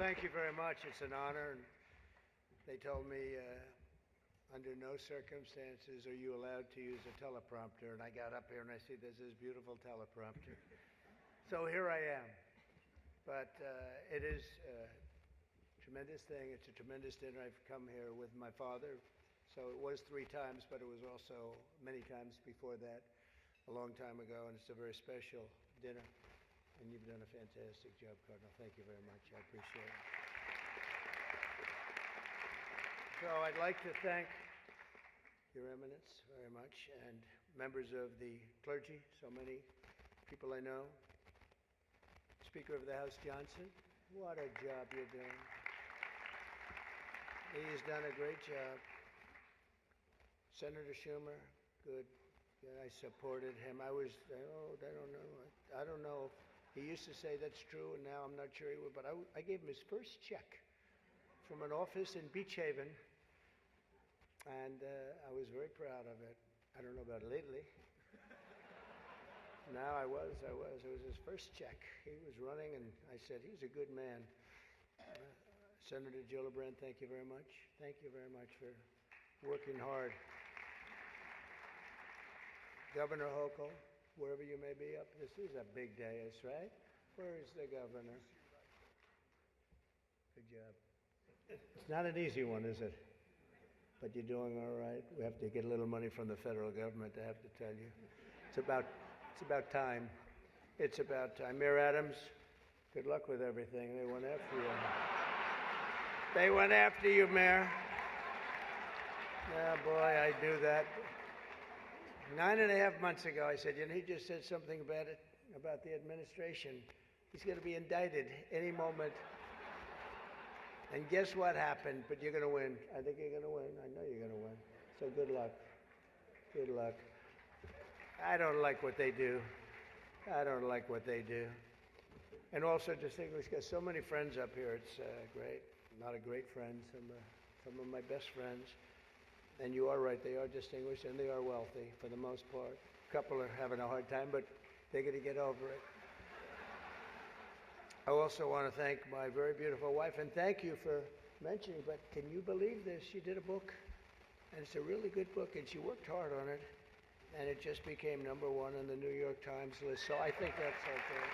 thank you very much. It's an honor. And they told me under no circumstances are you allowed to use a teleprompter. And I got up here and I see there's this beautiful teleprompter. So here I am. But it is a tremendous thing. It's a tremendous dinner. I've come here with my father. So it was 3 times, but it was also many times before that, a long time ago. And it's a very special dinner. And you've done a fantastic job, Cardinal. Thank you very much. I appreciate it. So I'd like to thank Your Eminence very much and members of the clergy, so many people I know. Speaker of the House Johnson, what a job you're doing. He's done a great job. Senator Schumer, good. Yeah, I supported him. I don't know. He used to say that's true, and now I'm not sure he would, but I gave him his first check from an office in Beach Haven, and I was very proud of it. I don't know about lately. Now I was. It was his first check. He was running, and I said, he's a good man. Senator Gillibrand, thank you very much. Thank you very much for working hard. Governor Hochul, wherever you may be up, this is a big day, that's right. Where is the governor? Good job. It's not an easy one, is it? But you're doing all right. We have to get a little money from the federal government, I have to tell you. It's about time. It's about time. Mayor Adams, good luck with everything. They went after you. They went after you, Mayor. Yeah, boy, I do that. 9.5 months ago, I said, he just said something about the administration. He's going to be indicted any moment. And guess what happened? But you're going to win. I think you're going to win. I know you're going to win. So good luck. Good luck. I don't like what they do. And also distinguished, got so many friends up here. It's great. A lot of great friends. Some of my best friends. And you are right, they are distinguished and they are wealthy for the most part. A couple are having a hard time, but they're going to get over it. I also want to thank my very beautiful wife, and thank you for mentioning, but can you believe this? She did a book, and it's a really good book, and she worked hard on it, and it just became #1 on the New York Times list, so I think that's okay.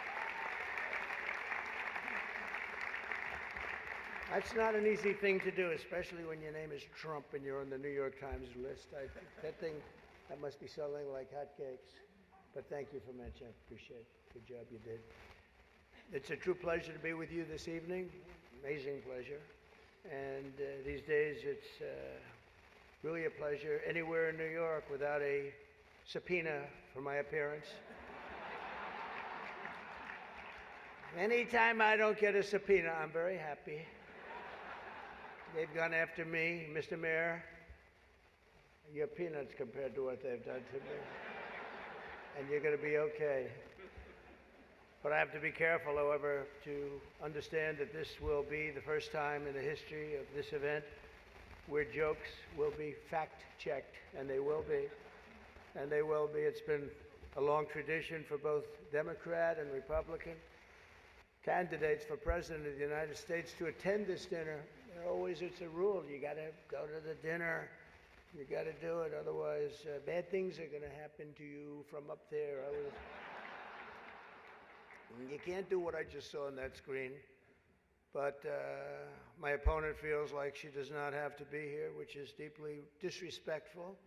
That's not an easy thing to do, especially when your name is Trump and you're on the New York Times list. That must be selling like hotcakes. But thank you for mentioning. I appreciate it. Good job you did. It's a true pleasure to be with you this evening. Amazing pleasure. And these days it's really a pleasure anywhere in New York without a subpoena for my appearance. Anytime I don't get a subpoena, I'm very happy. They've gone after me, Mr. Mayor. You're peanuts compared to what they've done to me. And you're going to be okay. But I have to be careful, however, to understand that this will be the first time in the history of this event where jokes will be fact-checked, and they will be. And they will be. It's been a long tradition for both Democrat and Republican candidates for President of the United States to attend this dinner. It's a rule. You got to go to the dinner. You got to do it. Otherwise, bad things are going to happen to you from up there. You can't do what I just saw on that screen. But my opponent feels like she does not have to be here, which is deeply disrespectful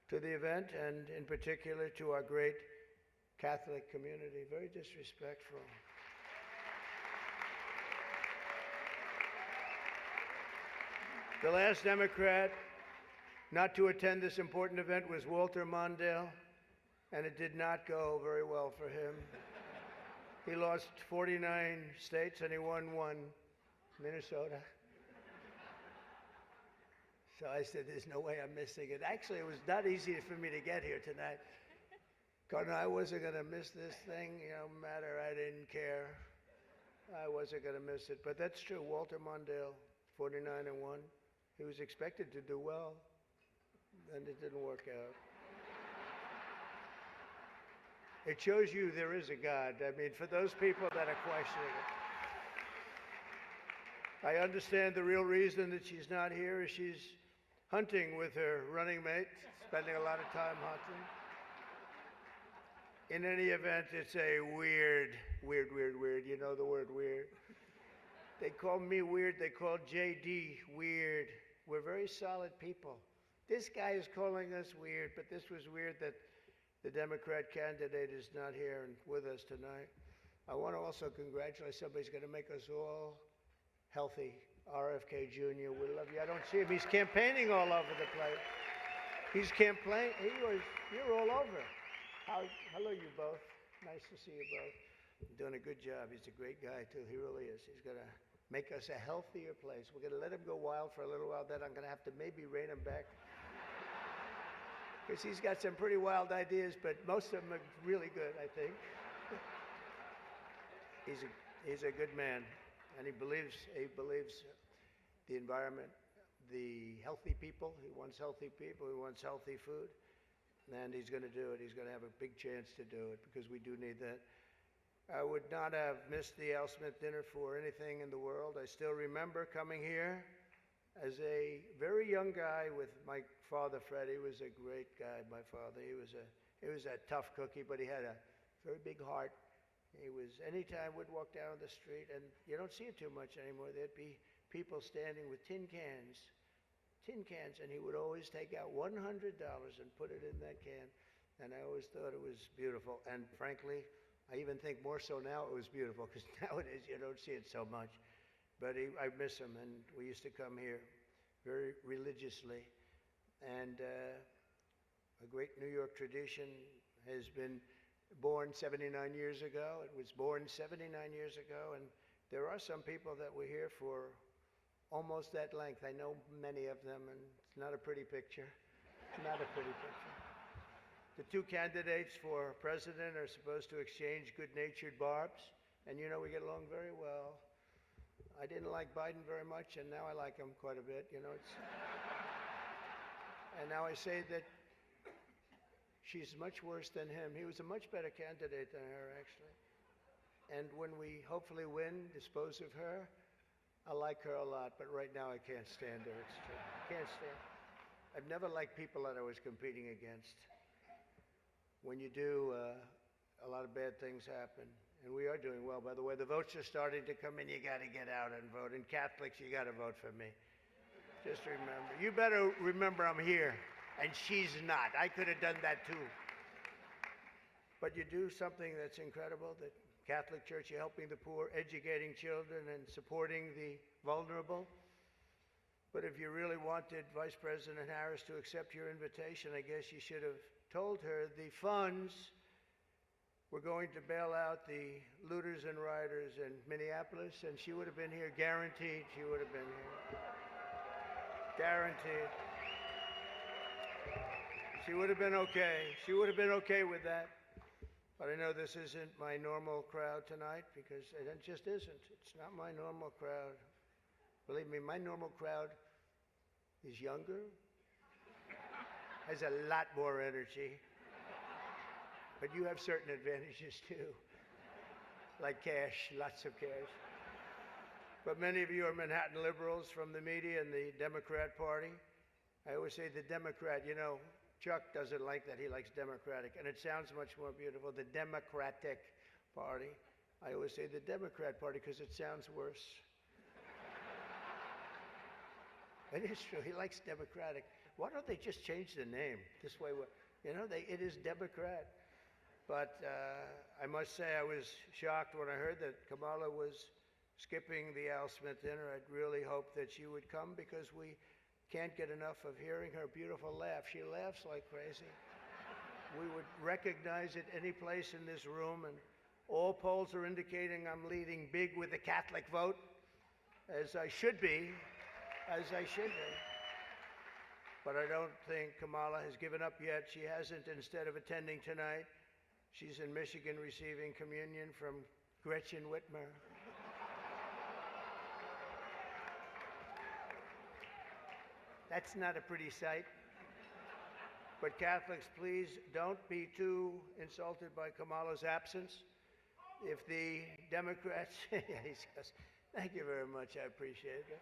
to the event and in particular to our great Catholic community. Very disrespectful. The last Democrat not to attend this important event was Walter Mondale, and it did not go very well for him. He lost 49 states and he won 1, Minnesota. So I said, there's no way I'm missing it. Actually, it was not easy for me to get here tonight. Cardinal, I wasn't going to miss this thing, no matter, I didn't care. I wasn't going to miss it. But that's true, Walter Mondale, 49-1. He was expected to do well, and it didn't work out. It shows you there is a God. I mean, for those people that are questioning it. I understand the real reason that she's not here is she's hunting with her running mate, spending a lot of time hunting. In any event, it's a weird. You know the word weird. They call me weird. They call JD weird. We're very solid people. This guy is calling us weird, but this was weird that the Democrat candidate is not here and with us tonight. I want to also congratulate somebody's going to make us all healthy. RFK Jr., we love you. I don't see him. He's campaigning all over the place. He's campaigning. You're all over. Hello, you both. Nice to see you both. You're doing a good job. He's a great guy, too. He really is. He's going to make us a healthier place. We're going to let him go wild for a little while. Then I'm going to have to maybe rein him back. Because he's got some pretty wild ideas, but most of them are really good, I think. He's a good man, and he believes the environment, the healthy people. He wants healthy people. He wants healthy food. And he's going to do it. He's going to have a big chance to do it because we do need that. I would not have missed the Al Smith dinner for anything in the world. I still remember coming here as a very young guy with my father, Fred. He was a great guy, my father. He was a tough cookie, but he had a very big heart. Anytime we'd walk down the street, and you don't see it too much anymore, there'd be people standing with tin cans, and he would always take out $100 and put it in that can. And I always thought it was beautiful. And frankly, I even think more so now it was beautiful, because nowadays you don't see it so much. But I miss him, and we used to come here very religiously. And a great New York tradition has been born 79 years ago. It was born 79 years ago, and there are some people that were here for almost that length. I know many of them, and it's not a pretty picture. Not a pretty picture. The two candidates for president are supposed to exchange good-natured barbs, and you know we get along very well. I didn't like Biden very much, and now I like him quite a bit. You know, and now I say that she's much worse than him. He was a much better candidate than her, actually. And when we hopefully win, dispose of her, I like her a lot, but right now I can't stand her. It's true. I can't stand her. I've never liked people that I was competing against. When you do, a lot of bad things happen. And we are doing well, by the way. The votes are starting to come in. You got to get out and vote. And Catholics, you got to vote for me. Just remember. You better remember I'm here, and she's not. I could have done that too. But you do something that's incredible. The Catholic Church, you're helping the poor, educating children, and supporting the vulnerable. But if you really wanted Vice President Harris to accept your invitation, I guess you should have told her the funds were going to bail out the looters and rioters in Minneapolis, and she would have been here, guaranteed she would have been here. Guaranteed. She would have been okay. She would have been okay with that. But I know this isn't my normal crowd tonight, because it just isn't. It's not my normal crowd. Believe me, my normal crowd is younger, has a lot more energy, but you have certain advantages too, like cash, lots of cash. But many of you are Manhattan liberals from the media and the Democrat Party. I always say the Democrat, you know, Chuck doesn't like that. He likes Democratic, and it sounds much more beautiful, the Democratic Party. I always say the Democrat Party because it sounds worse. It is true. He likes Democratic. Why don't they just change the name? This way, you know, it is Democrat. But I must say I was shocked when I heard that Kamala was skipping the Al Smith dinner. I'd really hoped that she would come, because we can't get enough of hearing her beautiful laugh. She laughs like crazy. We would recognize it any place in this room, and all polls are indicating I'm leading big with the Catholic vote, as I should be, But I don't think Kamala has given up yet. She hasn't. Instead of attending tonight, she's in Michigan receiving communion from Gretchen Whitmer. That's not a pretty sight. But Catholics, please don't be too insulted by Kamala's absence. If the Democrats, Thank you very much. I appreciate it.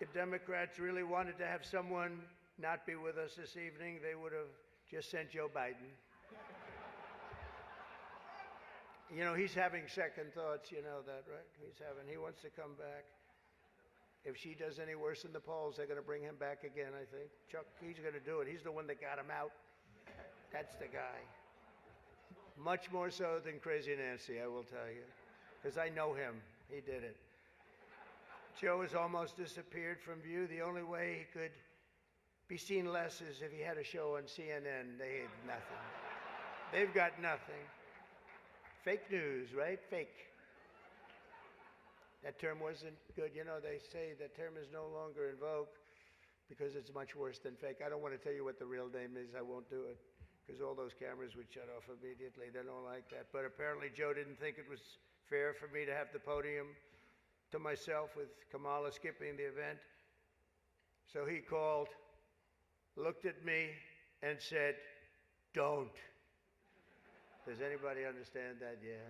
If Democrats really wanted to have someone not be with us this evening, they would have just sent Joe Biden. You know, he's having second thoughts. You know that, right? He wants to come back. If she does any worse in the polls, they're going to bring him back again, I think. Chuck, he's going to do it. He's the one that got him out. That's the guy. Much more so than Crazy Nancy, I will tell you, because I know him. He did it. Joe has almost disappeared from view. The only way he could be seen less is if he had a show on CNN. They had nothing. They've got nothing. Fake news, right? Fake. That term wasn't good. You know, they say that term is no longer in vogue because it's much worse than fake. I don't want to tell you what the real name is. I won't do it because all those cameras would shut off immediately. They don't like that. But apparently Joe didn't think it was fair for me to have the podium to myself with Kamala skipping the event. So he called, looked at me, and said, "Don't." Does anybody understand that? Yeah.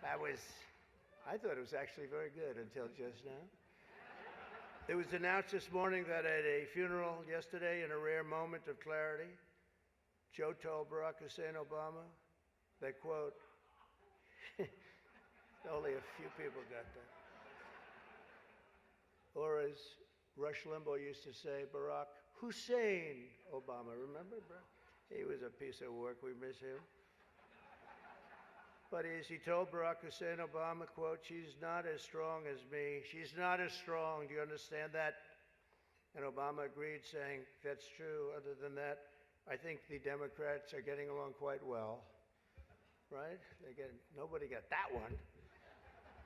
I thought it was actually very good until just now. It was announced this morning that at a funeral yesterday, in a rare moment of clarity, Joe told Barack Hussein Obama that, quote, only a few people got that. Or as Rush Limbaugh used to say, Barack Hussein Obama. Remember, Barack? He was a piece of work. We miss him. But as he told Barack Hussein Obama, quote, "She's not as strong as me. She's not as strong. Do you understand that?" And Obama agreed, saying, "That's true. Other than that, I think the Democrats are getting along quite well." Right? Nobody got that one.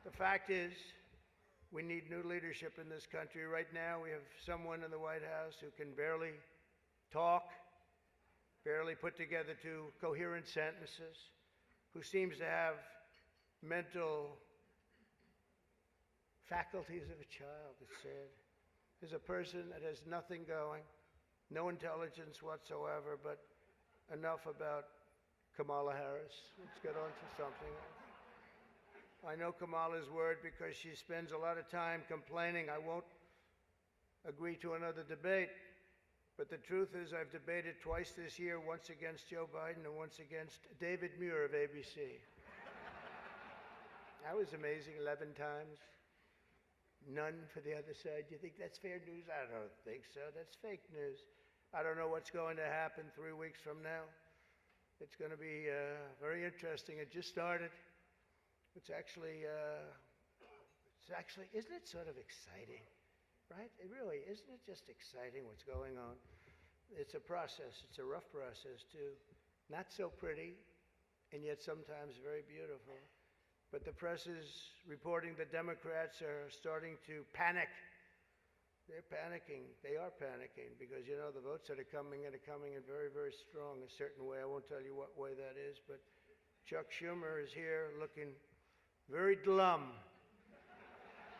The fact is, we need new leadership in this country. Right now, we have someone in the White House who can barely talk, barely put together two coherent sentences, who seems to have mental faculties of a child, it's said. Is a person that has nothing going, no intelligence whatsoever, but enough about Kamala Harris. Let's get on to something else. I know Kamala's word because she spends a lot of time complaining. I won't agree to another debate. But the truth is, I've debated twice this year, once against Joe Biden and once against David Muir of ABC. That was amazing, 11 times. None for the other side. Do you think that's fair news? I don't think so. That's fake news. I don't know what's going to happen 3 weeks from now. It's going to be very interesting. It just started. It's actually, isn't it sort of exciting? Right? It really, isn't it just exciting what's going on? It's a process. It's a rough process, too. Not so pretty, and yet sometimes very beautiful. But the press is reporting that Democrats are starting to panic. They're panicking. They are panicking because, you know, the votes that are coming in very, very strong, a certain way. I won't tell you what way that is, but Chuck Schumer is here looking very glum.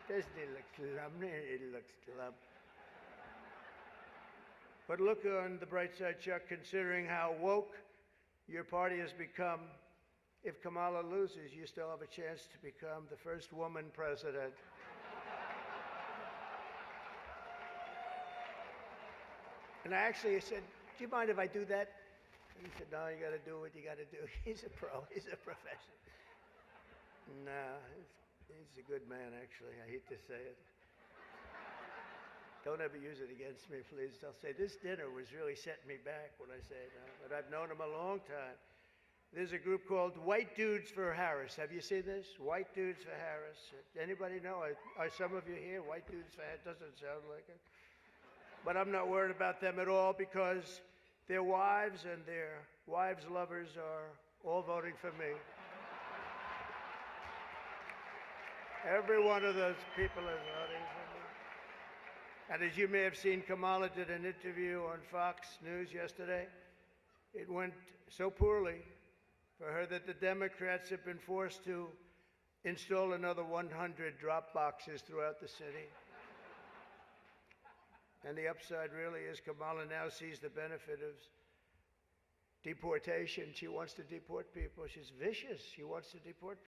Doesn't he look glum? He looks glum. But look on the bright side, Chuck, considering how woke your party has become. If Kamala loses, you still have a chance to become the first woman president. And I actually said, "Do you mind if I do that?" And he said, "No, you got to do what you got to do." He's a pro. He's a professional. No, he's a good man, actually. I hate to say it. Don't ever use it against me, please. I'll say, this dinner was really setting me back when I say that. But I've known him a long time. There's a group called White Dudes for Harris. Have you seen this? White Dudes for Harris. Anybody know? Are some of you here? White Dudes for Harris? Doesn't sound like it. But I'm not worried about them at all because their wives and their wives' lovers are all voting for me. Every one of those people is voting for me. And as you may have seen, Kamala did an interview on Fox News yesterday. It went so poorly for her that the Democrats have been forced to install another 100 drop boxes throughout the city. And the upside really is Kamala now sees the benefit of deportation. She wants to deport people. She's vicious. She wants to deport people.